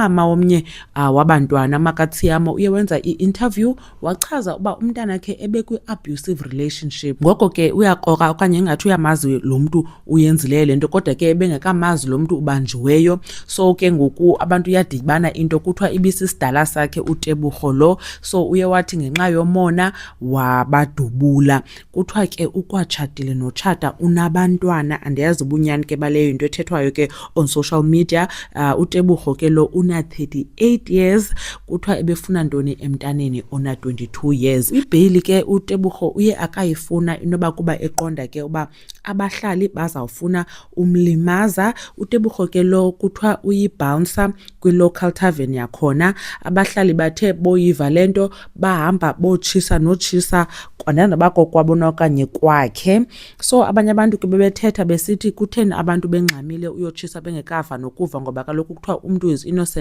umama womnye wabantwana uMakatsiyamo uye wenza i-interview wachaza uba umntana wakhe ebekwi-abusive relationship. Ngoko ke uyakroka okanye ingathi uyamazi lo mntu uyenzileyo le nto, kodwa ke ebengekamazi lo mntu ubanjiweyo. So ke ngoku abantu iyadibana into kuthiwa ibisisidala sakhe uTebogo lo. So uye wathi ngenxa yomona wabadubula. Kuthiwa ke ukwatshatile notshata unabantwana, andiyazi ubunyani ke baleyo into ethethwayo ke on social media. uTebogo ke lo una 38 years, kuthiwa ebefuna ntoni emntaneni ona 22 years. Ibheyili ke uTebogo uye akayifuna inoba kuba eqonda ke uba abahlali bazawufuna umlimaza. uTebogo ke lo kuthiwa uyibouncer kwi-local tavern yakhona. Abahlali bathe boyiva lento bahamba botshisa notshisa kwanana bako kwabona okanye kwakhe. So abanye abantu ke bebethetha besithi kutheni abantu bengxamile uyotshisa bengekava nokuva, ngoba kaloku kuthiwa umntu is innocent